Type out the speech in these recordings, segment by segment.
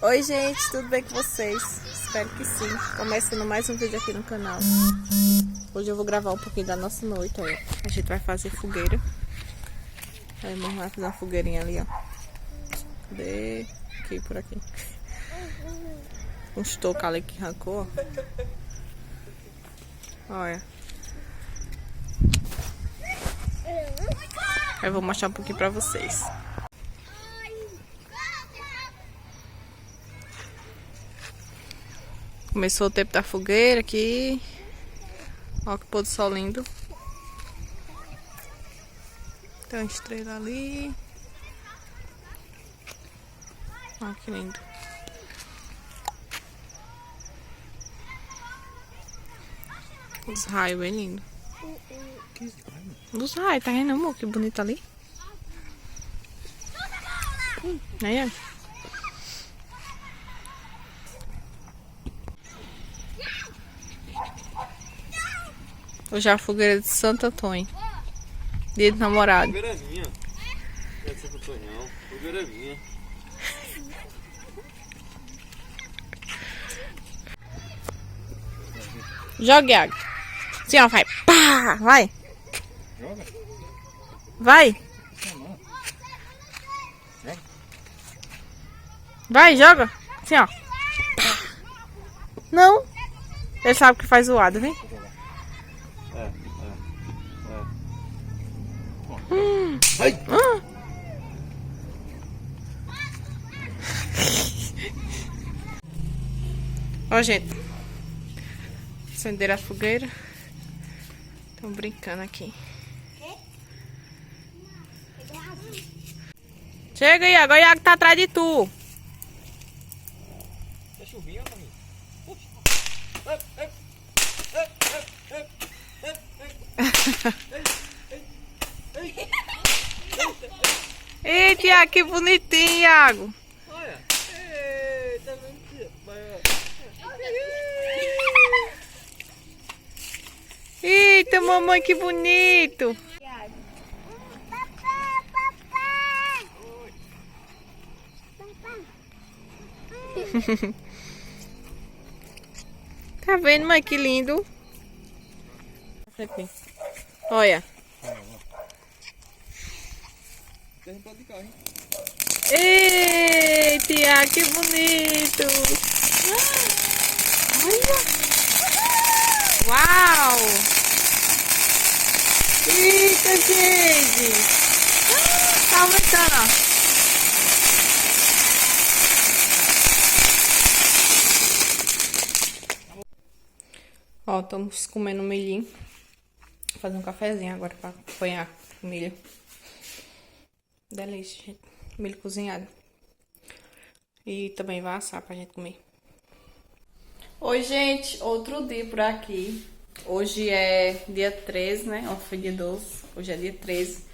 Oi gente, tudo bem com vocês? Espero que sim. Começando mais um vídeo aqui no canal. Hoje eu vou gravar um pouquinho da nossa noite, olha. A gente vai fazer fogueira. Aí meu irmão vai fazer uma fogueirinha ali, ó. Cadê? Aqui, por aqui. Uns tocos ali que arrancou, ó. Olha. Aí eu vou mostrar um pouquinho pra vocês. Começou o tempo da fogueira aqui. Olha que pôr do sol lindo. Tem uma estrela ali. Olha que lindo. Os raios bem lindos. Os raios, tá vendo, amor? Que bonito ali. Aí, ó. Hoje é a fogueira de Santo Antônio. Dia do namorado. Fogueira minha. Não é de Santo Antônio, não. Fogueira minha. Jogue água. Sim, ó, vai. Pá! Vai. Joga. Vai. Vai, joga. Assim, ó. Não. Ele sabe que faz zoado, vem. Ai! Ó, gente. Acenderam a fogueira. Estão brincando aqui. Chega, Iago. O Iago tá atrás de tu. Tá chovendo, mãe. Eita, Iago, que bonitinho, Iago. Olha. Eita, mentira. Eita, mamãe, que bonito. Tá vendo, mãe, que lindo. Olha. Eita, que bonito. Olha. Uau. Eita, gente. Tá aumentando, ó. Ó, estamos comendo milhinho. Vou fazer um cafezinho agora pra acompanhar o milho. Delícia, gente. Milho cozinhado. E também vai assar pra gente comer. Oi, gente. Outro dia por aqui. Hoje é dia 13, né? Ontem foi dia 12. Hoje é dia 13.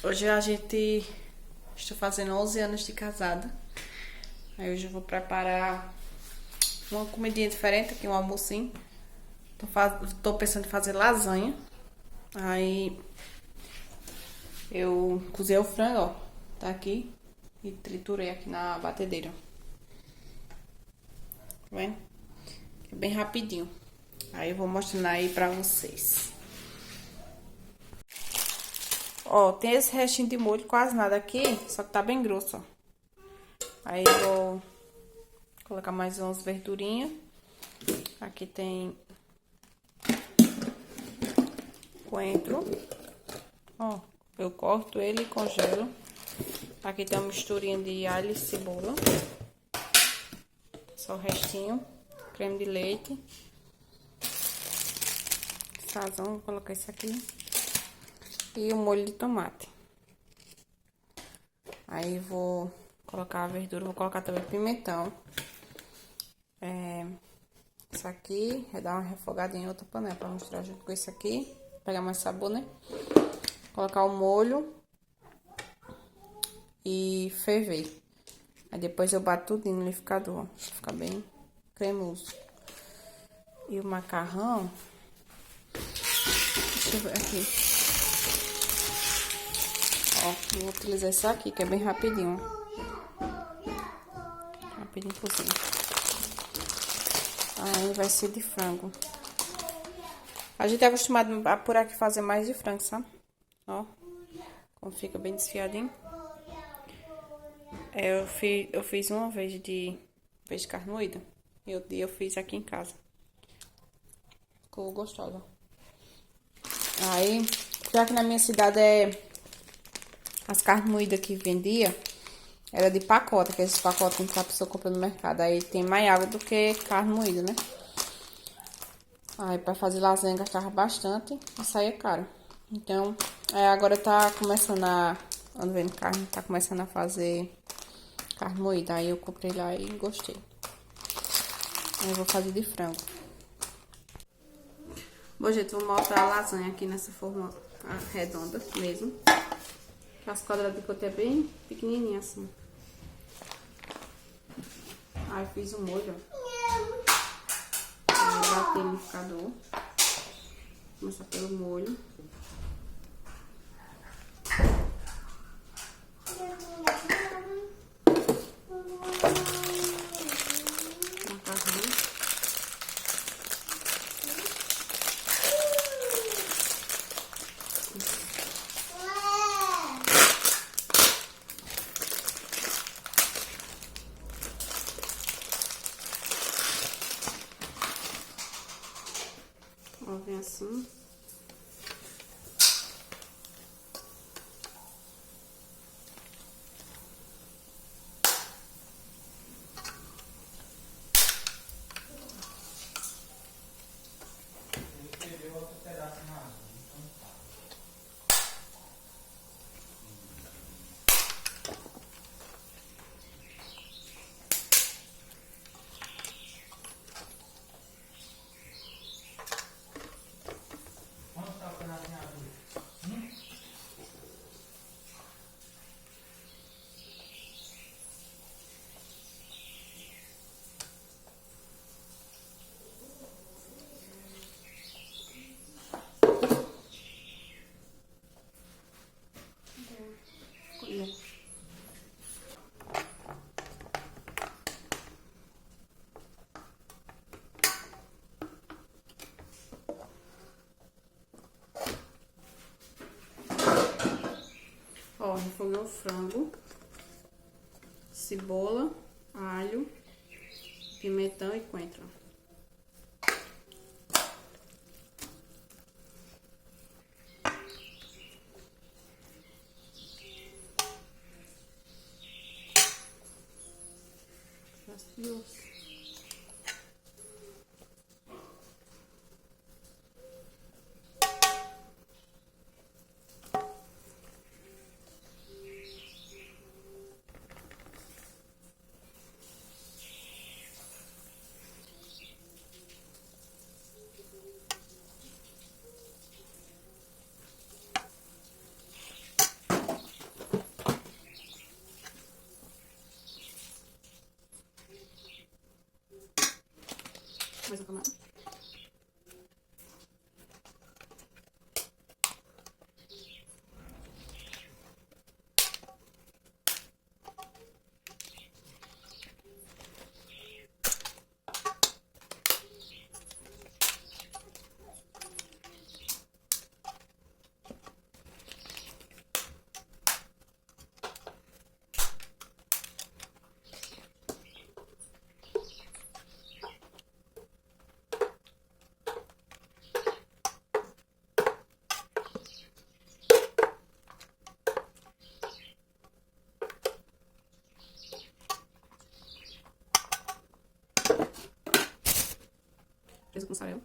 Hoje a gente... Estou fazendo 11 anos de casada. Aí hoje eu vou preparar uma comidinha diferente aqui, um almocinho. Tô pensando em fazer lasanha. Aí eu cozinhei o frango, ó. Tá aqui. E triturei aqui na batedeira. Tá vendo? É bem rapidinho. Aí eu vou mostrando aí pra vocês. Ó, tem esse restinho de molho, quase nada aqui. Só que tá bem grosso, ó. Aí eu vou colocar mais umas verdurinhas. Aqui tem coentro. Ó, eu corto ele e congelo. Aqui tem uma misturinha de alho e cebola. Só o restinho. Creme de leite. Sazão, vou colocar isso aqui. E o molho de tomate. Aí vou colocar a verdura, vou colocar também pimentão. Isso aqui, vai dar uma refogadinha em outra panela pra misturar junto com isso aqui. Pegar mais sabor, né? Colocar o molho e ferver. Aí depois eu bato tudo no liquidificador, ó. Fica bem cremoso. E o macarrão... Deixa eu ver aqui. Ó, vou utilizar isso aqui, que é bem rapidinho. rapidinho cozinha. Aí vai ser de frango. A gente é acostumado a por aqui fazer mais de frango, sabe? Ó, como fica bem desfiadinho. Eu fiz uma vez de carne moída. E outro dia eu fiz aqui em casa. Ficou gostosa. Aí, já que na minha cidade as carnes moídas que vendia era de pacote, aqueles pacotes que a pessoa compra no mercado. Aí tem mais água do que carne moída, né? Aí pra fazer lasanha gastava bastante e saía caro. Então, agora tá começando ando vendo carne, tá começando a fazer carne moída. Aí eu comprei lá e gostei. Aí eu vou fazer de frango. Bom, gente, vou montar a lasanha aqui nessa forma redonda mesmo. As quadradas que eu tenho é bem pequenininha assim. Aí fiz um molho, ó. Bati no liquidificador. Começar pelo molho. Macarrão. Ó, vem assim. Ó, refoguei o frango, cebola, alho, pimentão e coentro. Nossa. Mais uma camada. Fez com mussarela.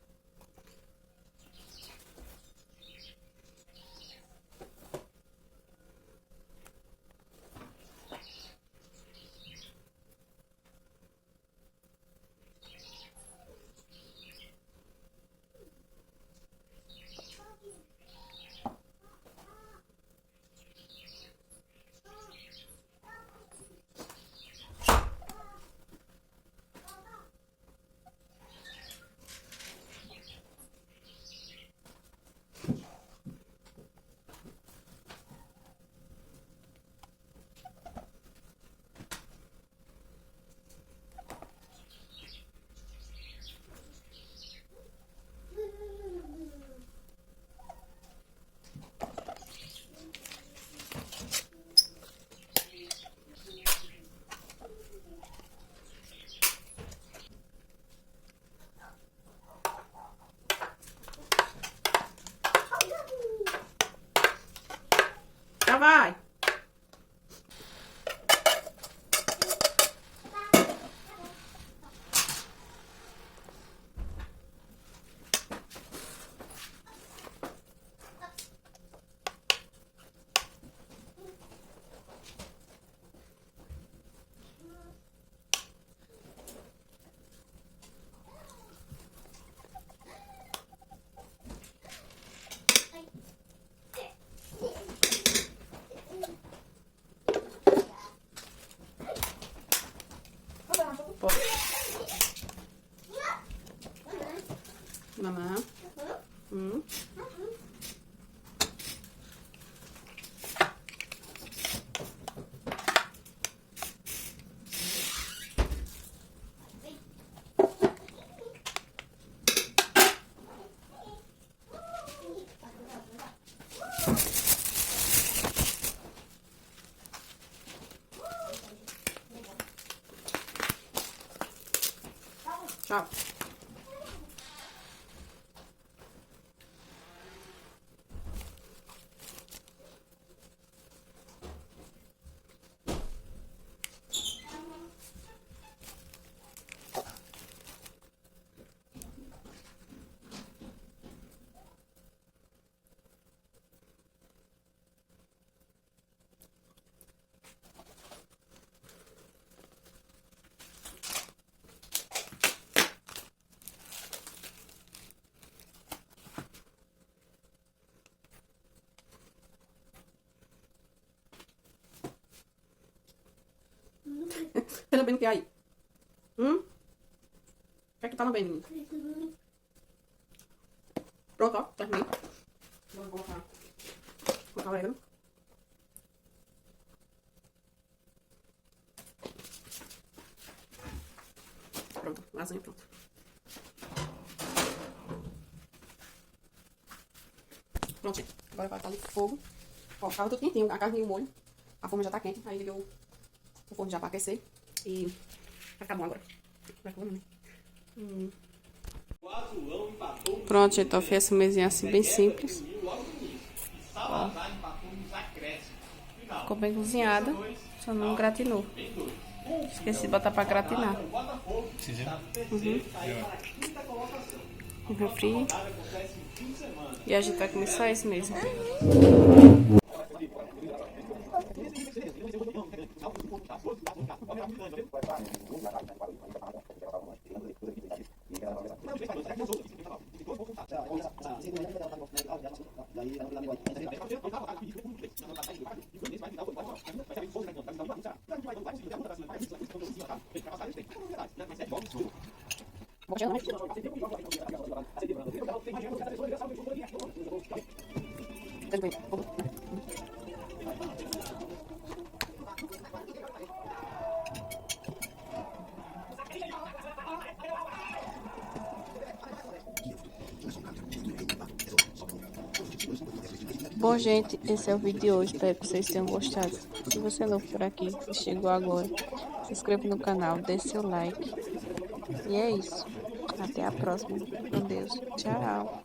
Tchau. Tá lambendo o que aí? O que é que tá lambendo, menino? Pronto, ó. Terminei. Agora vou colocar o orégano. Pronto, lasanha pronto. Pronto, gente. Agora vai estar no fogo. Ó, tava tudo quentinho, a carne e o molho. A forma já tá quente. Aí liguei o forno já pra aquecer. E vai ficar bom agora. Vai ficar bom, né? Pronto, gente. Ó, fiz essa mesinha assim, bem simples. Ó. Ficou bem cozinhada. Só não gratinou. Esqueci de botar pra gratinar. Refri. E a gente vai comer só esse mesmo. Bom, gente, esse é o vídeo de hoje. Espero que vocês tenham gostado. Se você é novo por aqui e chegou agora, se inscreva no canal, deixe seu like. E é isso. Até a próxima. Com Deus. Tchau.